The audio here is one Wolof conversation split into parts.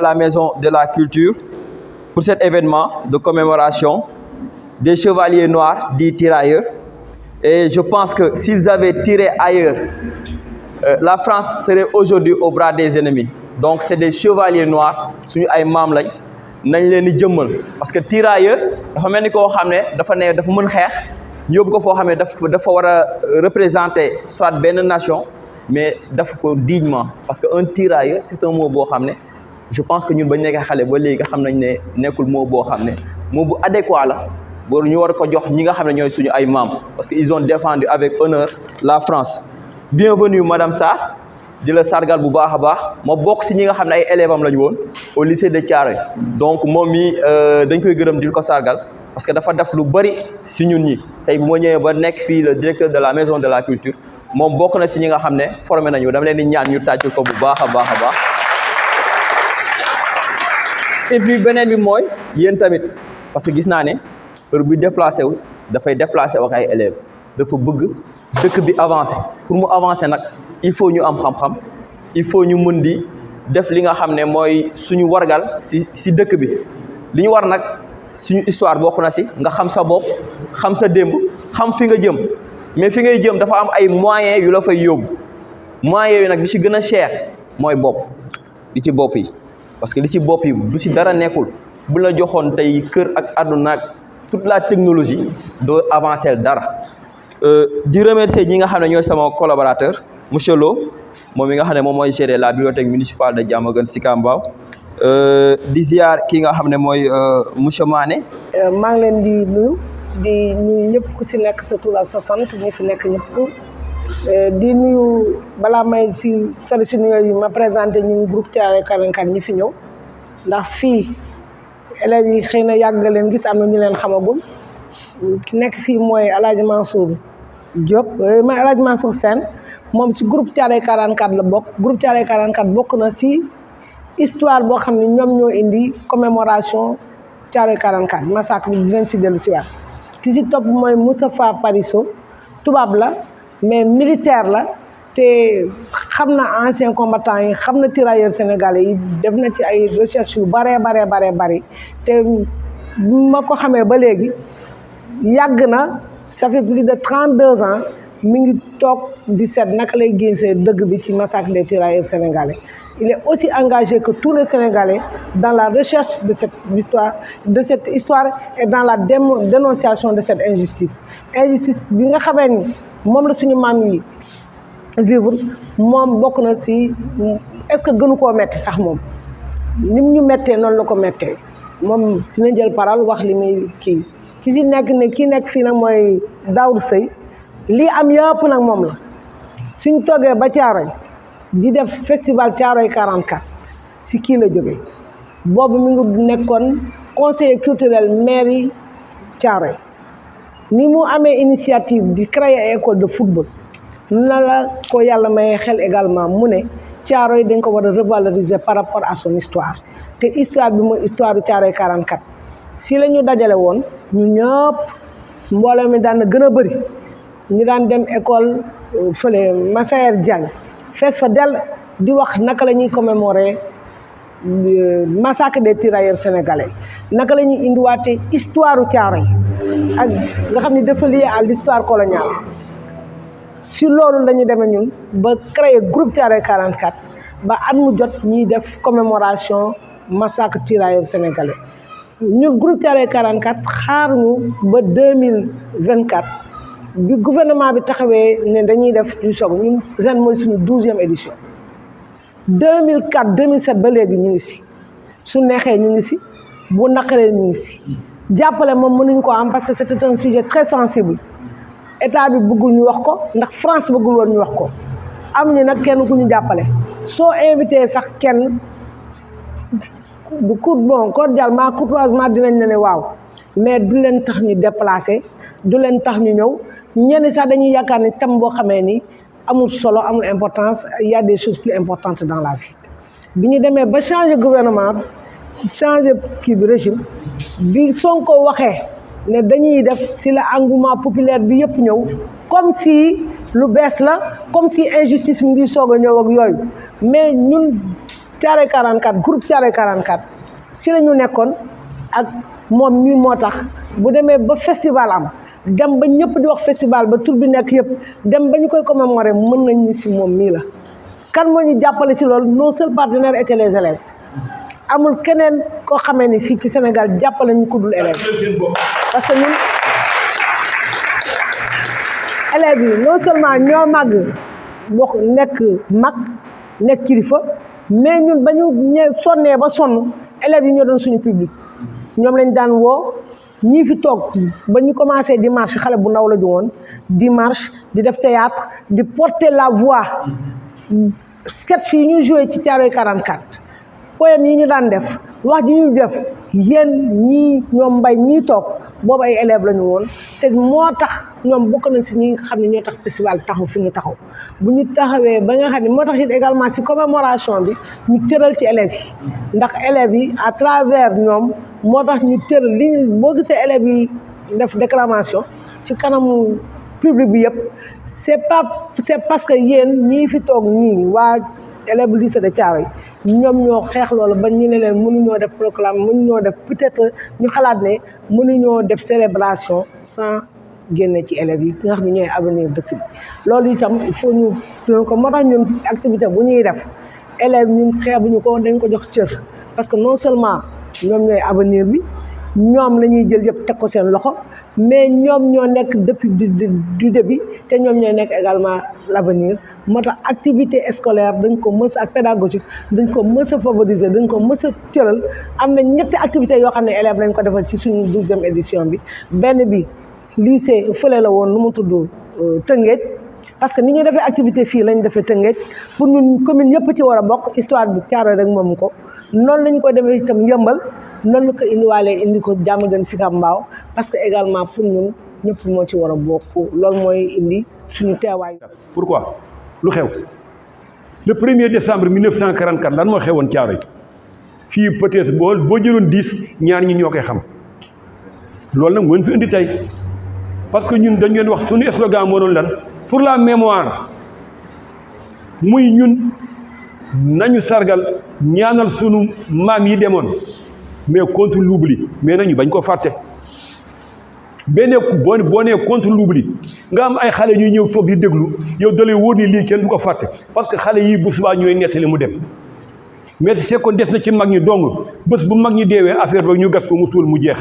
la Maison de la Culture pour cet événement de commémoration des chevaliers noirs dits tirailleurs. Et je pense que s'ils avaient tiré ailleurs, la France serait aujourd'hui au bras des ennemis. Donc c'est des chevaliers noirs suñu ay maam lañ nañ leen di jëmmal parce que tirailleur dafa mel ni koo xam ne dafa mën xeex ñu yóbbu ko foo xam ne dafa war a représenter soit benn nation mais daf ko dignement parce que un tirailleur c'est un mot boo xam ne je pense que ñun bañ nekkee xale ba léegi xam nañ ne nekkul mot boo xam ne mot bu adéquat la booru ñu war ko jox ñi nga xam ne ñooy suñu ay maam parce que ils ont défendu avec honneur la France. Bienvenue Madame Sarr di la sargal bu baax a baax ma bokk si ñi nga xam ne ay élèves am la ñu woon au lycée de Thiaroye donc moom mi dañ koy gërëm di ko sargal parce que dafa def lu bëri si ñun ñi tey bu ma ñëwee ba nekk fii le directeur de la maison de la culture moom bokk na si ñi nga xam ne formé nañu dama leen di ñaan ñu tàccul ko bu baax a baax a baax. Et puis beneen bi mooy yéen tamit parce que gis naa ne heure bu déplacé wu dafay déplacé ak ay élèves dafa bëgg dëkk bi avancer pour mu avancer nag il faut ñu am xam-xam il faut ñu mën di def li nga xam ne mooy suñu wargal si dëkk bi li ñu war nag suñu histoire bokk na si nga xam sa bopp xam sa démb xam fi nga jëm mais fi ngay jëm dafa am ay moyens yu la fay yóbbu moyens yooyu nag bi ci gën a cher mooy bopp li ci bopp yi parce que li ci bopp yi du si dara nekkul bu la joxoon tey kër ak àdduna ak toute la technologie doo avancer dara di remercier ñi nga xam ne ñooy sama collaborateur monsieur Lo moom mi nga xam ne moom mooy gérer la bibliothèque municipale de Diamaguène Sicap Mbao di ziar ki nga xam ne mooy monsieur Mané. maa ngi leen di nuyu ñëpp ku si nekk sa tur ak sa sant ñi fi nekk ñëpp di nuyu balaa may si sori si nuyoo yi ma présenté ñu groupe Thiaroye 44 ñi fi ñëw ndax fii élèves yi xëy na yàgg leen gis am na ñu leen xamagul ki nekk fii mooy El Hadj Mansour Diop mooy El Hadj Mansour Sène moom si groupe Thiaroye 44 la bokk groupe Thiaroye 44 bokk na si histoire boo xam ne ñoom ñoo indi commémoration Thiaroye 44 massacre bi dinañ si dellu si waat ki si topp mooy Moustapha Parisso tubaab la mais militaire la te xam na ancien combattant yi xam na tirailleurs sénégalais yi def na ci ay recherche yu bare te ma ko xamee ba léegi yàgg na ça fait plus de 32 ans mi ngi toog di seet naka lay génnee dëgg bi ci massacre des tirailleurs sénégalais il est aussi engagé que tous les Sénégalais dans la recherche de cette histoire et dans la dénonciation de cette injustice bi nga xamee ni moom la suñu maam yi vivre moom bokk na si est-ce que gënu koo metti sax moom nim ñu mettee noonu la ko mettee moom dina jël parole wax li muy ki si nekk ne kii nekk fii nag mooy Daoud Seye lii am yëpp nag moom la suñ toogee ba Thiaroye di def festival Thiaroye 44 si kii la jógee boobu mi ngi nekkoon conseiller culturel mairie Thiaroye ni mu amee initiative di créer école de football na la ko yàlla may xel également mu ne Thiaroye dañ ko war a revaloriser par rapport à son histoire te histoire bi mooy histoire du Thiaroye 44 si la ñu dajale woon ñu ñëpp mbooloo mi daan na gën a bëri ñu daan dem école fële Massaër Diagne fees fa dell di wax naka la ñuy commémorer massacre des tirailleurs sénégalais naka la ñuy indiwaatee histoire u Thiaroye ak nga xam ne dafa lié à l'histoire coloniale si loolu la ñu demee ñun ba créer groupe Thiaroye 44 ba at mu jot ñuy def commémoration massacre tirailleurs sénégalais ñun groupe Thiaroye 44 xaar ñu ba 2024 bi gouvernement bi taxawee ne dañuy def du soog ñun ren mooy suñu 12e édition 2004 2007 ba léegi ñu ngi si su neexee ñu ngi si bu naqaree ñu ngi si jàppale moom mënuñu ko am parce que c'était un sujet très sensible état bi bëggul ñu wax ko ndax France bëggul woon ñu wax ko am ñu nag kenn ku ñu jàppale soo invité sax kenn bu cordialement courtoisement dinañ ne waaw mais du leen tax ñu déplacé du leen tax ñu ñëw ñenn sax dañuy yaakaar ni thème boo xamee ni amul solo amul importance il y a des choses plus importantes dans la vie bi ñu demee ba changer gouvernement changer kii bi régime bi Sonko waxee ne dañuy def si la engouement populaire bi yëpp ñëw comme si lu bees la comme si injustice mi ngi soog a ñëw ak yooyu mais ñun Thiaroye 44 groupe Thiaroye 44 si la ñu nekkoon ak moom mii moo tax bu demee ba festival am dem ba ñëpp di wax festival ba tur bi nekk yëpp dem ba ñu koy commémorer mën nañ ni si moom mii la. kan moo ñu jàppale si loolu nos seuls partenaires étaient les élèves amul keneen koo xamee ni fii ci Sénégal jàppale ñu ko dul élèves parce que ñun élèves yi non seulement ñoo màgg bokk nekk kilifa mais ñun ba ñu sonnee ba sonn élèves yi ñoo doon suñu public ñoom lañ daan woo ñii fi toog ba ñu commencé di marche xale bu ndaw la ju woon di marche di def théâtre di porter la voix sketch yi ñu joué ci Thiaroye 44 poème yi ñu daan def wax ji ñu def yéen ñii ñoom mbay ñii toog boobu ay élèves la ñu woon te moo tax ñoom bokk na si ñi nga xam ne ñoo tax festival taxaw fi ñu taxaw bu ñu taxawee ba nga xam ne moo tax it également si commémoration bi ñu tëral ci élèves yi ndax élèves yi à travers ñoom moo tax ñu tëral li boo gisee élèves yi def déclamation ci kanamu public bi yëpp c'est parce que yéen ñii fi toog ñii waa élèves lycée de Thiaroye ñoom ñoo xeex loolu ba ñu ne leen mënuñoo def proclame mënuñoo def peut-être ñu xalaat ne mënuñoo def célébration sans génne ci élèves yi nga xam ne ñooy avenir dëkk bi loolu itam il faut ñu tënk ko moo tax ñun activité bu ñuy def élèves ñun xeebuñu ko dañ ko jox cër parce que non seulement ñoom ñooy avenir bi ñoom la ñuy jël yëpp teg ko seen loxo mais ñoom ñoo nekk depuis du début te ñoom ñooy nekk également l'avenir moo tax activité scolaire dañ ko mës ak pédagogique dañ ko mës a favoriser dañ ko mës a cëral am na ñetti activités yoo xam ne élèves lañ ko defal ci suñu 12e édition bi benn bi lycée fële la woon nu mu tudd Tëngéej parce que ni ñuy defee activité fii lañ defee Tëngéej pour ñun commune yëpp ci war a bokk histoire bi Thiaroye rek moom ko noonu lañ ko defee itam Yëmbal noonu la ko indiwaalee indi ko Diamaguène Sicap Mbao parce que également pour ñun ñëpp moo ci war a bokk loolu mooy indi suñu teewaay. Pourquoi lu xew le 1er décembre 1944 lan moo xewoon Thiaroye fii peut-être boo jëloon 10 ñaar ñi ñoo koy xam loolu nag moo fi indi tey parce que ñun dañu leen wax suñu slogan moo doon lan pour la mémoire muy ñun nañu sargal ñaanal sunu maam yi demoon mais contre l'oubli mais nañu bañ ko fàtte benn boo nee contre l'oubli nga am ay xale ñuy ñëw toog di déglu yow dalee wóor ni lii kenn du ko fàtte parce que xale yi bu subaa ñooy nettali mu dem mais c'est que des na ci mag ñi dong bés bu mag ñi deewee affaire ba ñu gas ko mu suul mu jeex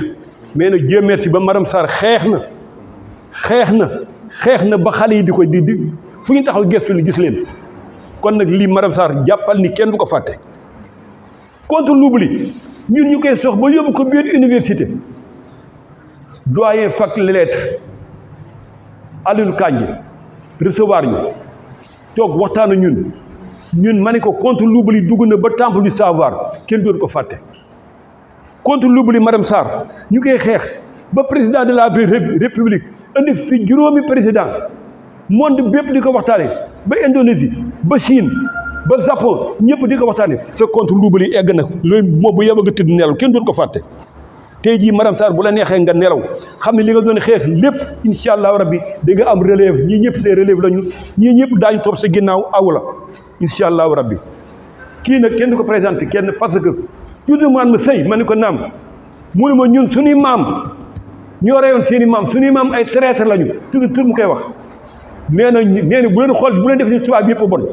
mais nag Dieu merci ba madame Sarr xeex na ba xale yi di ko di fu ñu taxaw gestu ni gis leen kon nag lii madame Sarr jàppal ni kenn du ko fàtte contre l'oubli ñun ñu koy sox ba yóbbu ko biir université doyen fac lettres Alioune Kandji recevoir ñu toog waxtaan ñun ma ne ko contre l'oubli dugg na ba temple du savoir kenn doon ko fàtte contre l'oubli madame Sarr ñu koy xeex ba président de la république indi fi juróomi président monde bépp di ko waxtaane ba Indonésie ba Chine ba Japon ñëpp di ko waxtaane sa contre l'oubli egg na loolu moom bu yeba nga tëdd nelaw kenn doon ko fàtte tey jii madame Sarr bu la neexee nga nelaw xam ne li nga doon xeex lépp incha allah rabbi di nga am relève ñii ñëpp see relève lañu ñii ñëpp daañu topp sa ginnaaw aw la incha allah rabbi kii nag kenn du ko présenté kenn parce que toujours man ma sëy ma ne ko naam mu ne ma ñun suñuy maam ñoo reyoon seen i maam suñuy maam ay traître lañu tur mu koy wax nee na bu leen xool bu leen def ni tubaab yëpp bon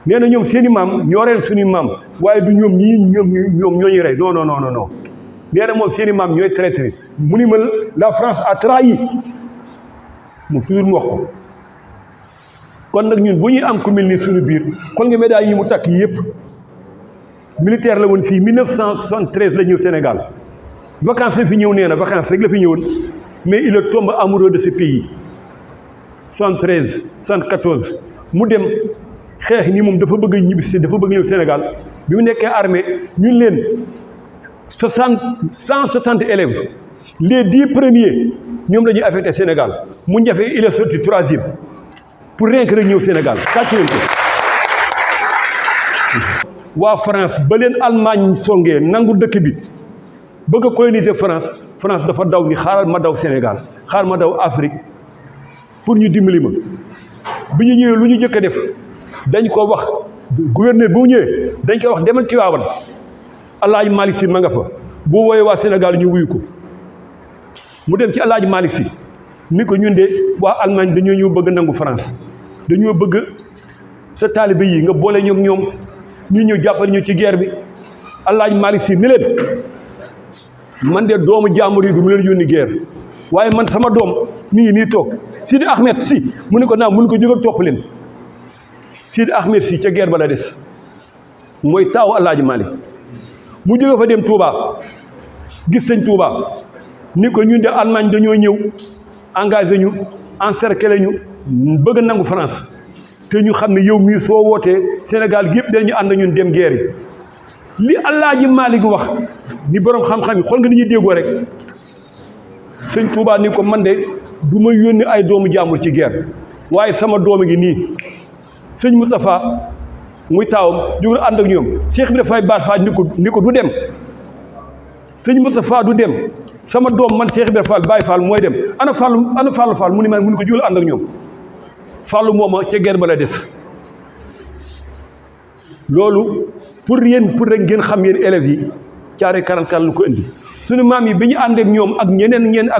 nee na ñoom seen i maam ñoo reyoon suñuy maam waaye du ñoom ñoo ñuy rey non nee na moom seen i maam ñooy traître mu ni ma la France a trahi mu toujours mu wax ko kon nag ñun bu ñuy am ku mel ni suñu biir xool nga médaille yi mu takk yëpp militaire la woon fii 1973 la ñëw Sénégal vacances la fi ñëw nee na vacances rek la fi ñëwoon mais il est tombé amoureux de ce pays 73 74 mu dem xeex ni moom dafa bëgg a ñibbisi dafa bëgg ñëw Sénégal bi mu nekkee armée ñun leen 160 élèves les 10 premiers ñoom la ñuy affecté Sénégal mu jafe il est sorti 3e pour rien que rek ñëw Sénégal tàcc leen ko waa France ba leen Allemagne songee nangu dëkk bi bëgg a coloniser France dafa daw ni xaaral ma daw Sénégal xaaral ma daw Afrique pour ñu dimbali ma bi ñu ñëwee lu ñu jëkk a def dañ ko wax gouverneur bu ñëwee dañ koy wax demal Tiwaawan Alaaji Malick Sy ma nga fa boo wooyee waa Sénégal ñu wuyu ko mu dem ci Alaaji Malick Sy ni ko ñun de waa Allemagne dañoo ñëw bëgg nangu France dañoo bëgg sa taalibe yi nga boole ñoog ñoom ñu ñëw jàppale ñu ci guerre bi Alaaji Malick Sy ni leen man de doomu jàmbur yi du mu leen yónni guerre waaye man sama doom mi ngi nii toog Sidi Ahmed Sy mu ne ko naa mun ko jógal topp leen Sidi Ahmed Sy ca guerre ba la des mooy taawu Alaaji Malick mu jóge fa dem Touba gis sëñ Touba ni ko ñun de Allemagne dañoo ñëw engagé ñu encerclé ñu bëgg nangu France te ñu xam ne yow mii soo wootee Sénégal gi yëpp dañu ànd ñun dem guerre yi li Alaaji Malick wax ni borom xam-xam yi xool nga ni ñuy déggoo rek sëñ Touba ni ko man de du ma yónni ay doomu jàmbur ci guerre waaye sama doom ngi nii sëñ Moustapha muy taawam jóg ànd ak ñoom Cheikh bi dafay baat faa ni ko du dem sëñ Moustapha du dem sama doom man Cheikh Ibrahima Fall Baye Fall mooy dem ana Fallou Fall mu ni man mu ni ko jógal ànd ak ñoom Fallou mooma ca guerre ba la des loolu pour rek ngeen xam yéen élèves yi Thiaroye 44 lu ko indi suñu maam yi bi ñu ànd ak ñoom ak ñeneen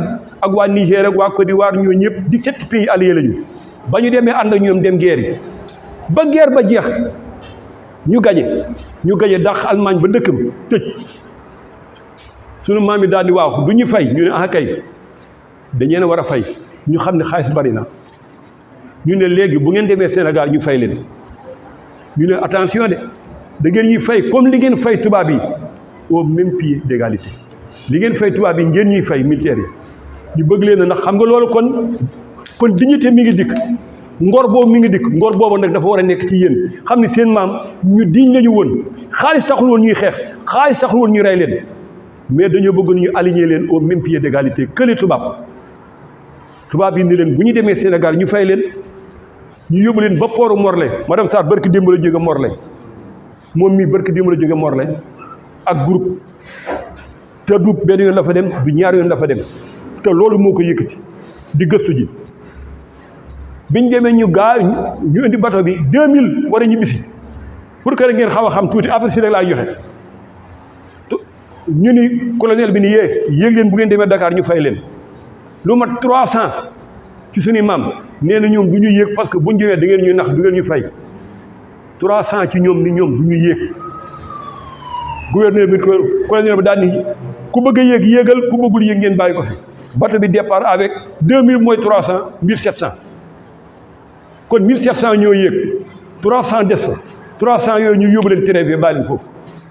ak waa Niger ak waa Côte d'Ivoire ñoo ñëpp 17 pays alliés lañu ba ñu demee ànd ak ñoom dem guerre yi ba guerre ba jeex ñu gañe dàq Allemagne ba dëkkam tëj sunu maam yi daal di waaw du ñu fay ñu ne ah kay dañu war a fay ñu xam ne xaalis bari na ñu ne léegi bu ngeen demee Sénégal ñu fay leen ñu ne attention de da ngeen ñuy fay comme li ngeen fay tubaab yi au même pied d'égalité li ngeen fay tubaab yi ngeen ñuy fay militaires yi ñu bëgg leen ndax xam nga loolu kon dignité mi ngi dikk ngor boobu mi ngi dikk ngor boobu nag dafa war a nekk ci yéen xam ne seen maam ñu diñ lañu woon xaalis taxul woon ñuy xeex xaalis taxul woon ñu rey leen mais dañoo bëgg ñu aligner leen au même pied d'égalité que les tubaab yi ni leen bu ñu demee Sénégal ñu fay leen ñu yóbbu leen ba pooru Morlaix madame Sarr barki démb la jóge Morlaix moom mii barki démb la jóge Morlaix ak groupe te du benn yoon la fa dem du ñaar yoon la fa dem te loolu moo ko yëkkati di gëstu ji biñ demee ñu indi bateau bi 2000 war a ñibbisi pour que rek ngeen xaw a xam tuuti affaire si rek laay joxe ñu ni colonel bi ni yéeg leen bu ngeen demee Dakar ñu fay leen lu mat 300 ci suñu maam nee na ñoom du ñu yéeg parce que buñ ñëwee da ngeen ñuy nax du ngeen ñu fay 300 ci ñoom ni ñoom du ñu yéeg gouverneur bi colonel bi daal ni ku bëgg a yéeg yéegal ku bëggul yéeg ngeen bàyyi ko fi bateau bi départ avec 2000 mooy 300 1700 kon 1700 ñoo yéeg 300 des fa 300 yooyu ñu yóbbu leen Trévé bàyyi leen foofu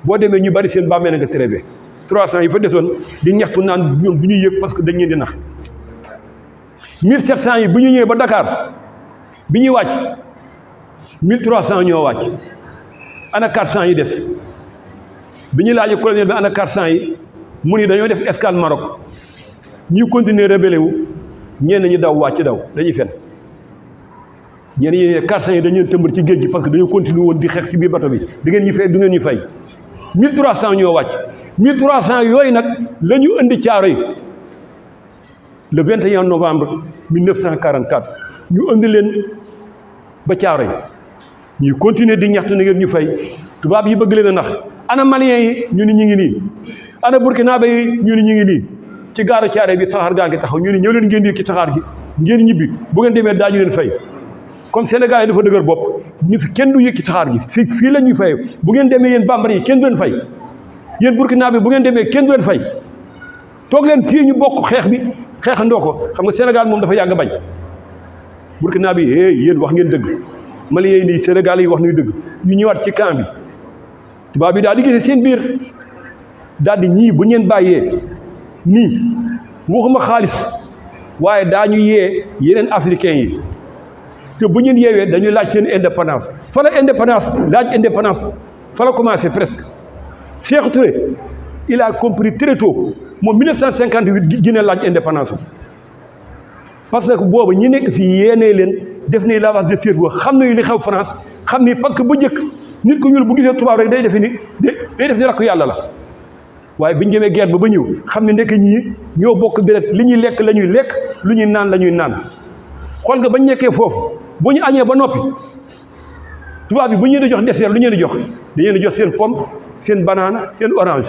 boo demee ñu bari seen bàmmeel nga Trévé 300 yi fa desoon di ñaxtu naan ñoom du ñuy yéeg parce que dañ leen di nax 1700 yi bu ñu ñëwee ba Dakar bi ñuy wàcc 1300 ñoo wàcc ana 400 yi des bi ñu laajee colonel bi ana 400 yi mu ni dañoo def escale Maroc ñuy continuer rebelle wu ñenn ñi daw wàcc daw dañuy fen ñenn ñi ne 400 yi dañu leen tëmbal ci géej gi parce que dañoo continuer woon di xeex ci biir bateau bi da ngeen ñu fay du ngeen ñu fay 1300 ñoo wàcc 1300 yooyu nag la ñu indi Thiaroye le 21 novembre 1944 ñu indi leen ba Thiaroye ñuy continuer di ñaxtu na ngeen ñu fay tubaab yi bëgg leen a nax ana maliens yi ñu ni ñu ngi nii ana burkinabé yi ñu ni ñu ngi nii ci gaaru Thiaroye bi saxaar gaa ngi taxaw ñu ni ñëw leen ngeen di ci saxaar gi ngeen ñibbi bu ngeen demee daañu leen fay comme Sénégal yi dafa dëgër bopp ñu fi kenn du yëg ci saxaar gi fii la ñuy fay bu ngeen demee yéen bambara yi kenn du leen fay yéen burkinabé bu ngeen demee kenn du leen fay toog leen fii ñu bokk xeex bi xeexandoo ko xam nga Sénégal moom dafa yàgg bañ burkinabé yi yéen wax ngeen dëgg maliens yi nii Sénégal yi wax nañu dëgg ñu ñëwaat ci camp bi tubaab bi daal di gisee seen biir daal di ñii bu ngeen bàyyee nii waxuma xaalis waaye daañu yee yeneen africains yi te bu ñeen yeewee dañuy laaj seen indépendance fa la indépendance laaj indépendance fa la commencé presque Sékou Touré il a compris très tôt moom 1958 Guinée laaj indépendance parce que boobu ñi nekk fii yéenee leen def ni lavage de cerveau xam nañu li xew France xam ni parce que bu njëkk nit ku ñuul bu gisee tubaab rek day def ni rakk yàlla la waaye bi ñu demee guerre ba ñëw xam ne ndekk ñii ñoo bokk deret li ñuy lekk la ñuy lekk lu ñuy naan la ñuy naan xool nga bañ nekkee foofu bu ñu añee ba noppi tubaab bi bu ñu di jox dessert lu ñu di jox dañu leen jox seen pomme seen banana seen orange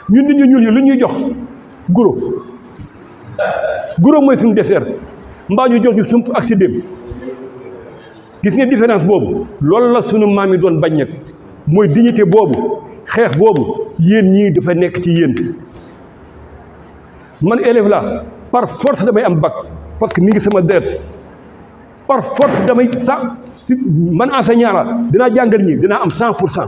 ñun nit ñu ñuul yi lu ñuy jox guro mooy suñu dessert mbaa ñu jox ñu sump ak si dem gis nga différence boobu loolu la sunu maam yi doon bañ nag mooy dignité boobu xeex boobu yéen ñii dafa nekk ci yéen man élève la par force damay am bac parce que mi ngi sama deret par force damay si man enseignant la dinaa jàngal ñi dinaa am 100%.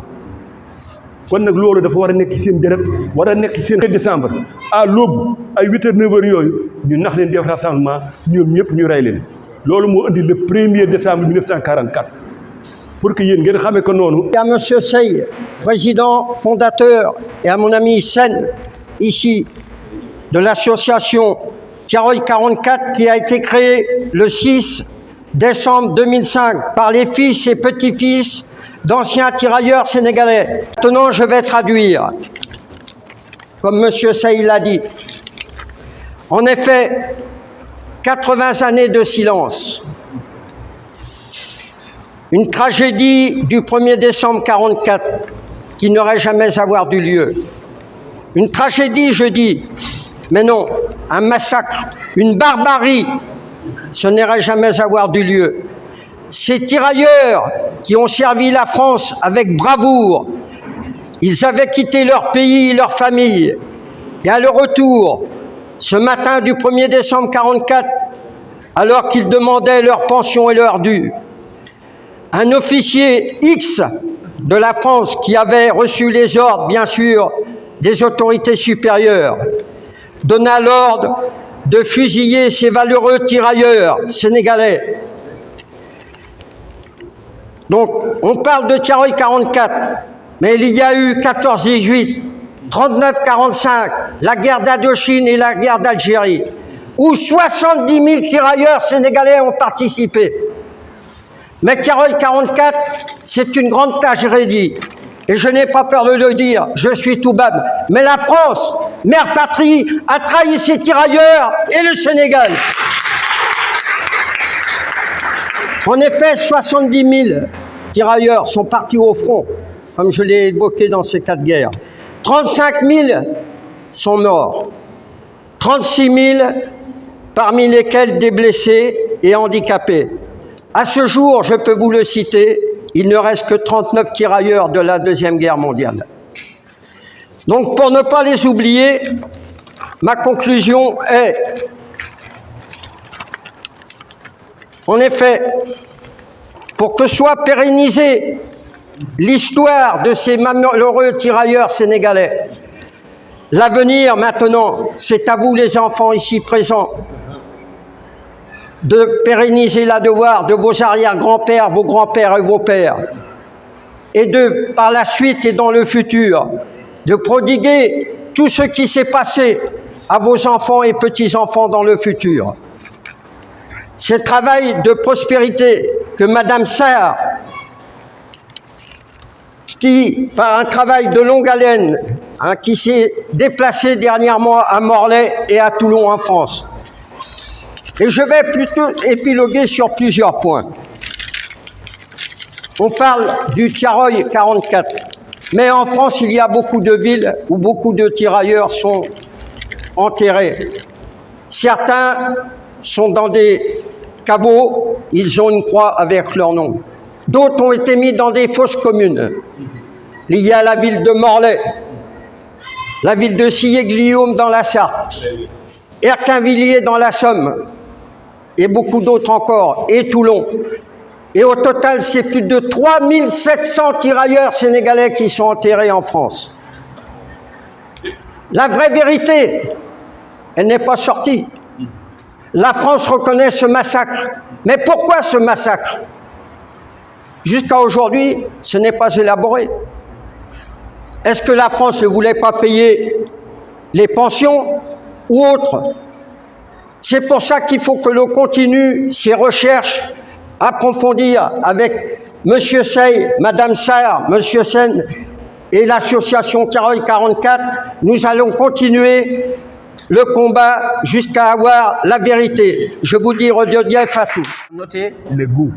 kon nag loolu dafa war a nekk ci seen deret war a nekk ci seen décembre à l'aube ay 8h 9h yooyu ñu nax leen def rassemblement ñoom ñëpp ñu rey leen loolu moo indi le 1er décembre 1944 pour que yéen ngeen xamee ko noonu. À Monsieur Sey, président fondateur, et à mon ami Sen, ici, de l'association Thiaroye 44 qui a été créée le 6 décembre 2005 par les fils et petits-fils d'anciens tirailleurs sénégalais. Maintenant, je vais traduire, comme Monsieur Sey l'a dit. En effet, 80 années de silence. Une tragédie du 1er décembre 1944 qui n'aurait jamais avoir dû lieu. Une tragédie, je dis, mais non, un massacre, une barbarie, ce n'aurait jamais avoir dû lieu. Ces tirailleurs qui ont servi la France avec bravoure, ils avaient quitté leur pays, leur famille, et à leur retour, ce matin du 1er décembre 1944, alors qu'ils demandaient leur pension et leur dû, un officier X de la France qui avait reçu les ordres, bien sûr, des autorités supérieures, donna l'ordre de fusiller ces valeureux tirailleurs sénégalais. Donc, on parle de Thiaroye 44, mais il y a eu 14-18, 39-45, la guerre d'Indochine et la guerre d'Algérie, où 70 000 tirailleurs sénégalais ont participé. Mais Thiaroye 44, c'est une grande tragédie. Et je n'ai pas peur de le dire, je suis Toubab. Mais la France, mère patrie, a trahi ses tirailleurs et le Sénégal. En effet, 70 000 tirailleurs sont partis au front, comme je l'ai évoqué dans ces 4 guerres. 35 000 sont morts. 36 000, parmi lesquels des blessés et handicapés. À ce jour, je peux vous le citer, il ne reste que 39 tirailleurs de la Deuxième Guerre mondiale. Donc, pour ne pas les oublier, ma conclusion est, en effet, pour que soit pérennisée l'histoire de ces malheureux tirailleurs sénégalais, l'avenir maintenant, c'est à vous les enfants ici présents, de pérenniser la devoir de vos arrière-grands-pères, vos grands-pères et vos pères, et de, par la suite et dans le futur, de prodiguer tout ce qui s'est passé à vos enfants et petits-enfants dans le futur. Ce travail de prospérité que Madame Sarr, qui, par un travail de longue haleine, qui s'est déplacée dernièrement à Morlaix et à Toulon en France. Et je vais plutôt épiloguer sur plusieurs points. On parle du Thiaroye 44, mais en France, il y a beaucoup de villes où beaucoup de tirailleurs sont enterrés. Certains sont dans des caveaux, ils ont une croix avec leur nom. D'autres ont été mis dans des fosses communes. Il y a la ville de Morlaix, la ville de Sillé-Guillaume dans la Sarthe, Erquinvilliers dans la Somme, et beaucoup d'autres encore, et Toulon. Et au total, c'est plus de 3700 tirailleurs sénégalais qui sont enterrés en France. La vraie vérité, elle n'est pas sortie. La France reconnaît ce massacre. Mais pourquoi ce massacre? Jusqu'à aujourd'hui, ce n'est pas élaboré. Est-ce que la France ne voulait pas payer les pensions ou autres? C'est pour ça qu'il faut que l'on continue ces recherches approfondies avec M. Sey, Mme Sarr, M. Sen et l'association Thiaroye 44. Nous allons continuer le combat jusqu'à avoir la vérité. Je vous dis Rodief à tous. Notez le goût.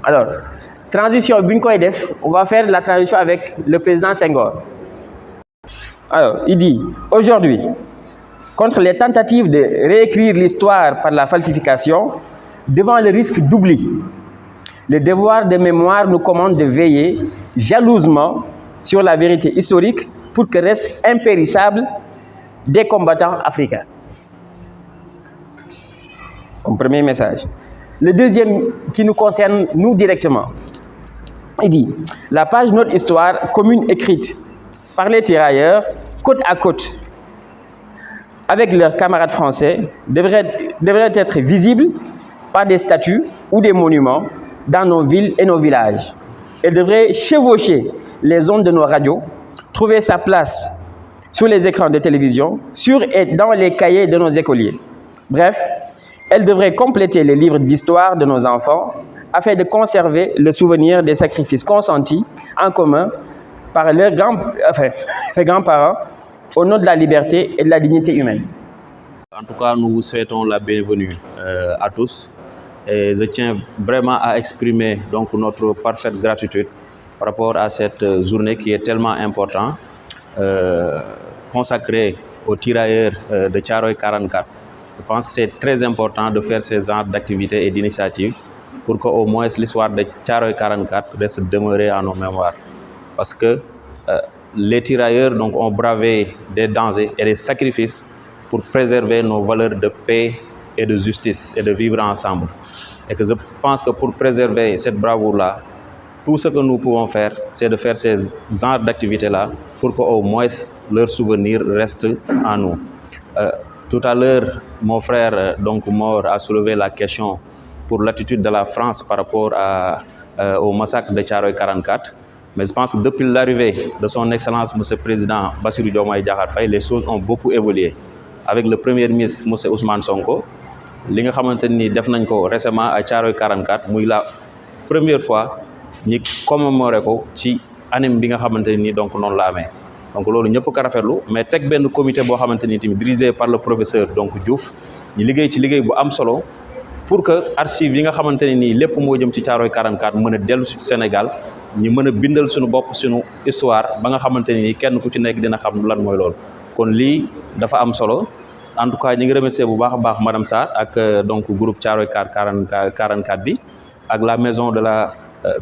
Alors, transition bi ñu koy def on va faire la transition avec le président Senghor. Alors il dit aujourd'hui contre les tentatives de réécrire l'histoire par la falsification, devant le risque d'oubli, le devoir de mémoire nous commande de veiller jalousement sur la vérité historique pour que reste impérissable des combattants africains. Comme premier message. Le deuxième qui nous concerne, nous directement. Il dit, la page de notre histoire commune écrite par les tirailleurs, côte à côte, avec leurs camarades français, devrait être visible par des statues ou des monuments dans nos villes et nos villages. Elle devrait chevaucher les ondes de nos radios, trouver sa place sur les écrans de télévision, sur et dans les cahiers de nos écoliers. Bref, elle devrait compléter les livres d'histoire de nos enfants afin de conserver le souvenir des sacrifices consentis en commun par leurs grands-parents au nom de la liberté et de la dignité humaine. En tout cas, nous vous souhaitons la bienvenue à tous et je tiens vraiment à exprimer donc notre parfaite gratitude par rapport à cette journée qui est tellement importante, consacrée aux tirailleurs de Thiaroye 44. Je pense que c'est très important de faire ces genres d'activités et d'initiatives pour qu'au moins l'histoire de Thiaroye 44 reste demeurée en nos mémoires. Parce que les tirailleurs donc, ont bravé des dangers et des sacrifices pour préserver nos valeurs de paix et de justice et de vivre ensemble. Et que je pense que pour préserver cette bravoure-là, tout ce que nous pouvons faire, c'est de faire ces genres d'activités-là pour qu'au moins leur souvenir reste en nous. Tout à l'heure, mon frère donc Mor a soulevé la question pour l'attitude de la France par rapport au massacre de Thiaroye 44. Mais je pense que depuis l'arrivée de son Excellence, M. le Président Bassirou Diomaye Diakhar Faye, les choses ont beaucoup évolué. Avec le Premier ministre, M. Ousmane Sonko, li nga xamanteni def nañ ko récemment à Thiaroye 44 muy la première fois ñi commémorer ko ci anam bi nga xamanteni donc non la amé. Donc lolu ñëpp ko rafetlu mais tek benn comité bo xamanteni tamit dirigé par le professeur donc Diouf ñi liggéey ci liggéey bu am solo pour que archive yi nga xamanteni ni lépp moo jëm ci Thiaroye 44 mën a dellu ci Sénégal ñu mën a bindal suñu bopp suñu histoire ba nga xamanteni ni kenn ku ci nekk dina xam lan mooy loolu kon lii dafa am solo. En tout cas ñi ngi remercier bu baax a baax madame Sarr ak donc groupe Thiaroye 44 bi ak la maison de la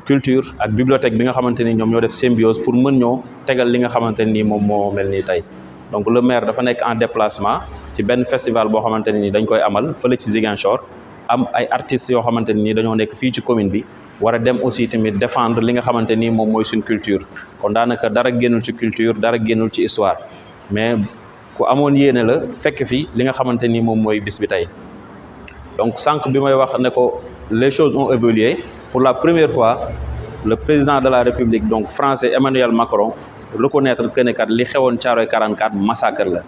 culture ak bibliothèque bi nga xamante ni ñoom ñoo def symbiose pour mën ñoo tegal li nga xamante ni moom moo mel nii tey. Donc le maire dafa nekk en déplacement ci benn festival boo xamante ni dañ koy amal fële ci Ziguinchor am ay artistes yoo xamante ni dañoo nekk fii ci commune bi war a dem aussi tamit défendre li nga xamante ni moom mooy suñ culture kon daanaka dara génnul ci culture dara génnul ci histoire mais ku amoon yéene la fekk fi li nga xamante ni moom mooy bis bi tey. Donc sànq bi may wax ne ko les choses ont évolué pour la première fois le président de la République donc français Emmanuel Macron reconnaître que ne kat li xewoon Thiaroye 44 massacre la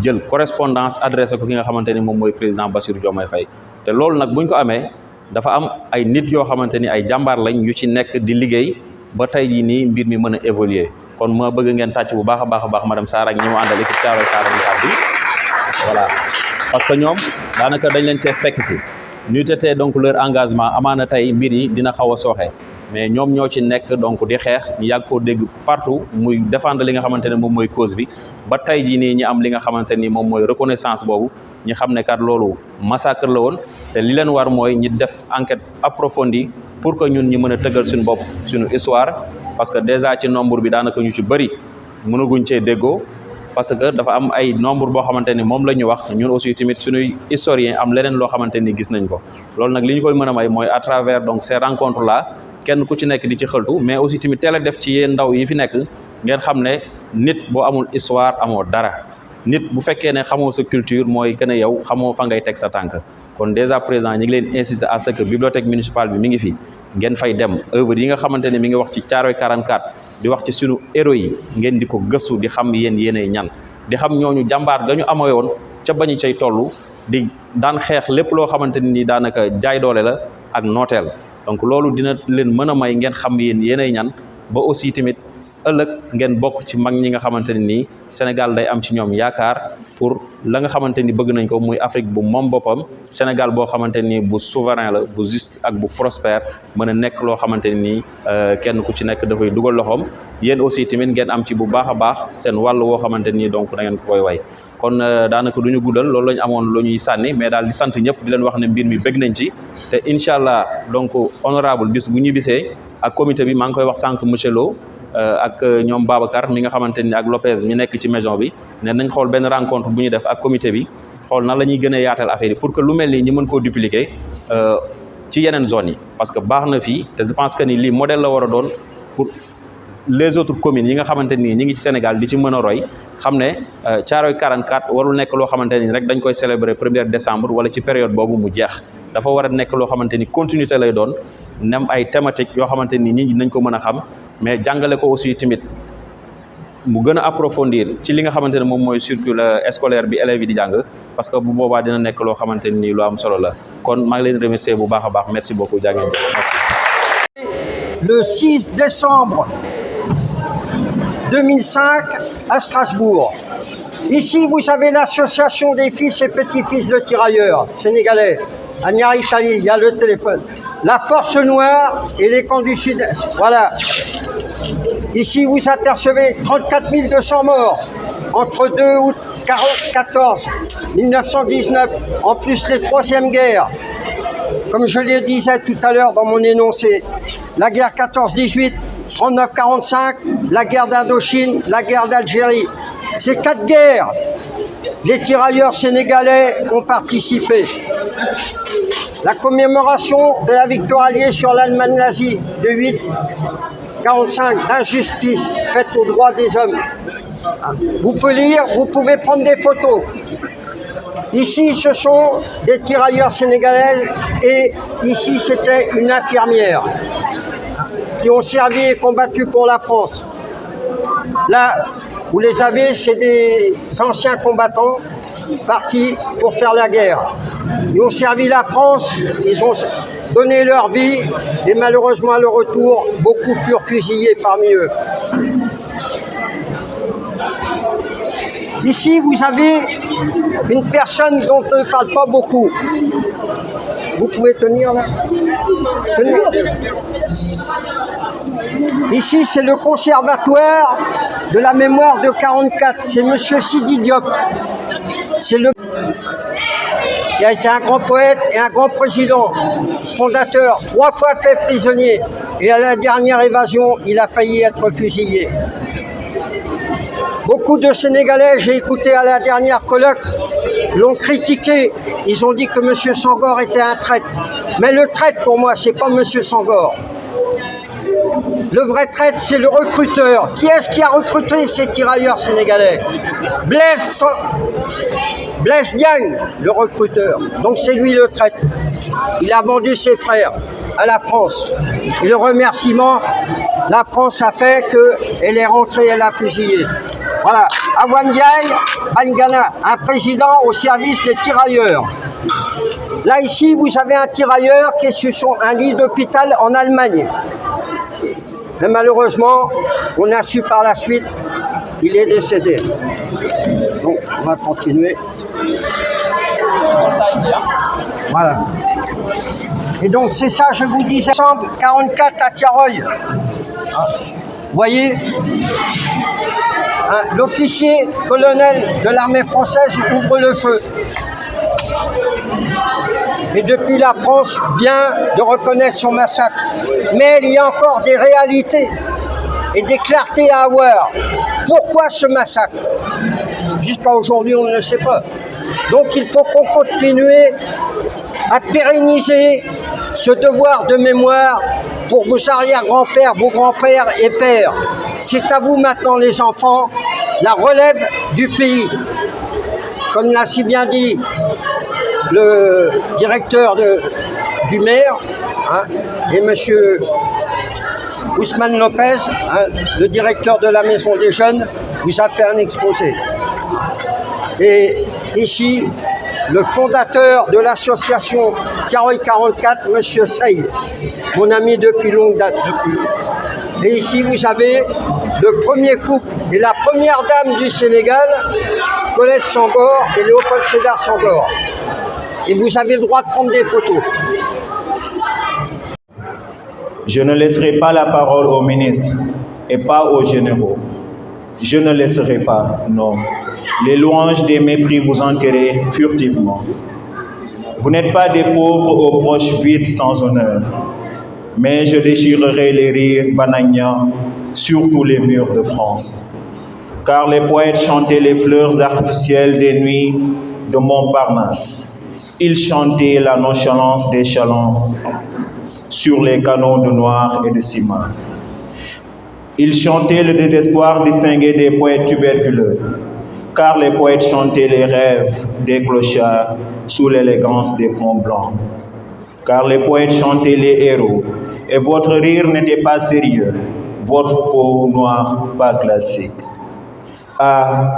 jël correspondance adressé ko ki nga xamante ni moom mooy président Bassirou Diomaye Faye te loolu nag buñ ko amee dafa am ay nit yoo xamante ni ay jàmbaar lañ yu ci nekk di liggéey ba tey jii nii mbir mi mën a évoluer kon ma bëgg ngeen tàcc bu baax a baax madame Sarr ak ñi mu àndal équipe Thiaroye 44 bi voilà parce que ñoom daanaka dañ leen cee fekk si ñu tetee donc leur engagement amaana tey mbir yi dina xaw a sooxe mais ñoom ñoo ci nekk donc di xeex ñu yàgg koo dégg partout muy défendre li nga xamante ne moom mooy cause bi ba tey jii nii ñi am li nga xamante ni moom mooy reconnaissance boobu ñi xam ne kat loolu massacre la woon te li leen war mooy ñi def enquête approfondie pour que ñun ñi mën a tëggal suñu bopp suñu histoire parce que déjà ci nombre bi daanaka ñu ci bëri mënaguñ cee déggoo parce que dafa am ay nombre boo xamante ni moom la ñu wax ñun aussi tamit suñuy historien am leneen loo xamante ni gis nañ ko loolu nag li ñu koy mën a may mooy à travers donc ces rencontres là kenn ku ci nekk di ci xëltu mais aussi tamit teel a def ci yéen ndaw yi fi nekk ngeen xam ne nit boo amul histoire amoo dara nit bu fekkee ne xamoo sa culture mooy que ne yow xamoo fa ngay teg sa tànk kon déjà président ñi ngi leen insister à ce que bibliothèque municipale bi mi ngi fi ngeen fay dem œuvre yi nga xamante ne mi ngi wax ci Thiaroye 44 di wax ci sunu héros yi ngeen di ko gëstu di xam yéen yéenay ñan di xam ñooñu jàmbaar ga ñu amoy woon ca bañu cay toll di daan xeex lépp loo xamante ni daanaka jaay doole la ak nooteel donc loolu dina leen mën a may ngeen xam yéen yéenay ñan ba aussi tamit ëllëg ngeen bokk ci mag ñi nga xamante ne nii Sénégal day am ci ñoom yaakaar pour la nga xamante ni bëgg nañ ko muy Afrique bu moom boppam Sénégal boo xamante ni bu souverain la bu juste ak bu prospère mën a nekk loo xamante ne nii kenn ku ci nekk dafay dugal loxoom yéen aussi tamit ngeen am ci bu baax a baax seen wàll woo xamante nii donc da ngeen ko koy way kon daanaka du ñu guddal loolu la ñu amoon lu ñuy sànni mais daal di sant ñëpp di leen wax ne mbir mi bëgg nañ ci te incha allah donc honorable bis bu ñu bisee ak comité bi maa ngi koy wax sànq monsieur Lo ak ñoom Babacar mi nga xamante ni ak Lopez mi nekk ci maison bi ne nañ xool benn rencontre bu ñu def ak comité bi xool nan la ñuy gën a yaatal affaire yi pour que lu mel nii ñu mën koo dupliquer ci yeneen zones yi parce que baax na fii te je pense que ni lii modèle la war a doon pour les autres communes yi nga xamante nii ñi ngi ci Sénégal di ci mën a roy xam ne Thiaroye 44 warul nekk loo xamante ni rek dañ koy célébrer 1er décembre wala ci période boobu mu jeex dafa war a nekk loo xamante ni continuité lay doon nem ay thématiques yoo xamante ni nit ñi nañ ko mën a xam mais jàngale ko aussi tamit mu gën a approfondir ci li nga xamante ne moom mooy circuit scolaire bi élèves yi di jàng parce que bu boobaa dina nekk loo xamante ni lu am solo la kon maa ngi leen remercier bu baax a baax merci beaucoup jaa ngeen jëf. Le 6 décembre 2005 à Strasbourg. Ici, vous avez l'association des fils et petits-fils de tirailleurs sénégalais. À Niari-Tali, il y a le téléphone. La Force Noire et les camps du Sud-Est. Voilà. Ici, vous apercevez 34 200 morts entre 2 août 1914, 1919, en plus les troisièmes guerres. Comme je le disais tout à l'heure dans mon énoncé, la guerre 14-18, 39-45, la guerre d'Indochine, la guerre d'Algérie. Ces 4 guerres, les tirailleurs sénégalais ont participé. La commémoration de la victoire alliée sur l'Allemagne nazie de 8-45, d'injustice faite aux droits des hommes. Vous pouvez lire, vous pouvez prendre des photos. Ici, ce sont des tirailleurs sénégalais et ici, c'était une infirmière qui ont servi et combattu pour la France. Là, vous les avez, c'est des anciens combattants partis pour faire la guerre. Ils ont servi la France, ils ont donné leur vie et malheureusement, à leur retour, beaucoup furent fusillés parmi eux. Ici, vous avez une personne dont on ne parle pas beaucoup. Vous pouvez tenir là? Tenir. Ici, c'est le conservatoire de la mémoire de 44. C'est M. Sidi Diop. C'est le qui a été un grand poète et un grand président, fondateur, 3 fois fait prisonnier. Et à la dernière évasion, il a failli être fusillé. Beaucoup de Sénégalais, j'ai écouté à la dernière colloque, l'ont critiqué. Ils ont dit que M. Senghor était un traître. Mais le traître, pour moi, c'est pas M. Senghor. Le vrai traître, c'est le recruteur. Qui est-ce qui a recruté ces tirailleurs sénégalais? Blaise Diagne, le recruteur. Donc c'est lui le traître. Il a vendu ses frères à la France. Et le remerciement, la France a fait qu'elle est rentrée, elle a fusillé. Voilà, Awan Ndiaye Bangana, un président au service des tirailleurs. Là, ici, vous avez un tirailleur qui est sur un lit d'hôpital en Allemagne. Mais malheureusement, on a su par la suite, il est décédé. Donc, on va continuer. Voilà. Et donc, c'est ça, je vous disais, 44 à Thiaroye. Vous voyez, l'officier colonel de l'armée française ouvre le feu. Et depuis, la France vient de reconnaître son massacre. Mais il y a encore des réalités et des clartés à avoir. Pourquoi ce massacre? Jusqu'à aujourd'hui, on ne sait pas. Donc il faut qu'on continue à pérenniser ce devoir de mémoire pour vos arrière-grands-pères, vos grands-pères et pères. C'est à vous maintenant, les enfants, la relève du pays. Comme l'a si bien dit le directeur du maire, et M. Ousmane Lopez, le directeur de la Maison des Jeunes, vous a fait un exposé. Et ici, le fondateur de l'association Thiaroye 44, M. Sey, mon ami depuis longue date. Et ici, vous avez le premier couple et la première dame du Sénégal, Colette Senghor et Léopold Sédar Senghor. Et vous avez le droit de prendre des photos. Je ne laisserai pas la parole aux ministres et pas aux généraux. Je ne laisserai pas, non. Les louanges des mépris vous enterrez furtivement. Vous n'êtes pas des pauvres aux poches vides sans honneur, mais je déchirerai les rires banagnants sur tous les murs de France. Car les poètes chantaient les fleurs artificielles des nuits de Montparnasse. Ils chantaient la nonchalance des chalands sur les canaux de noir et de ciment. Ils chantaient le désespoir distingué des poètes tuberculeux, car les poètes chantaient les rêves des clochards sous l'élégance des ponts blancs. Car les poètes chantaient les héros, et votre rire n'était pas sérieux, votre peau noire pas classique. Ah,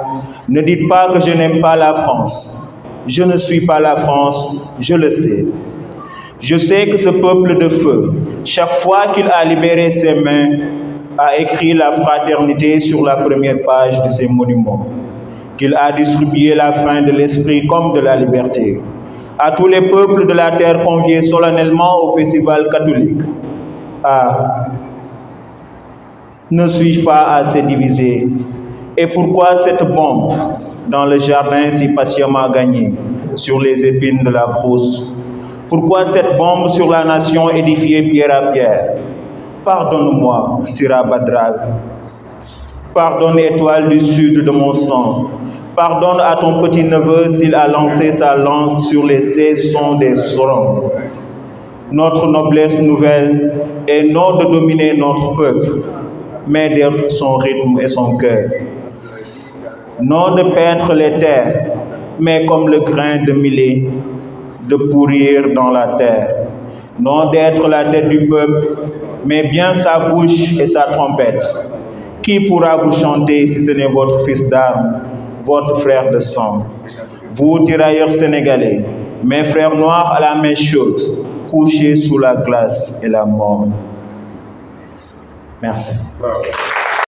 ne dites pas que je n'aime pas la France. Je ne suis pas la France, je le sais. Je sais que ce peuple de feu, chaque fois qu'il a libéré ses mains, a écrit la fraternité sur la première page de ses monuments, qu'il a distribué la fin de l'esprit comme de la liberté à tous les peuples de la terre conviés solennellement au festival catholique. Ah, ne suis-je pas assez divisé? Et pourquoi cette bombe dans le jardin si patiemment gagnée sur les épines de la brousse? Pourquoi cette bombe sur la nation édifiée pierre à pierre? Pardonne-moi, Sira Badral. Pardonne, étoile du sud de mon sang. Pardonne à ton petit-neveu s'il a lancé sa lance sur les 16 sons des sorons. Notre noblesse nouvelle est non de dominer notre peuple, mais d'être son rythme et son cœur. Non de peindre les terres, mais comme le grain de millet, de pourrir dans la terre. Non d'être la tête du peuple, mais bien sa bouche et sa trompette. Qui pourra vous chanter si ce n'est votre fils d'armes, votre frère de sang? Vous, tirailleurs sénégalais, mes frères noirs à la main chaude, couchés sous la glace et la mort. Merci.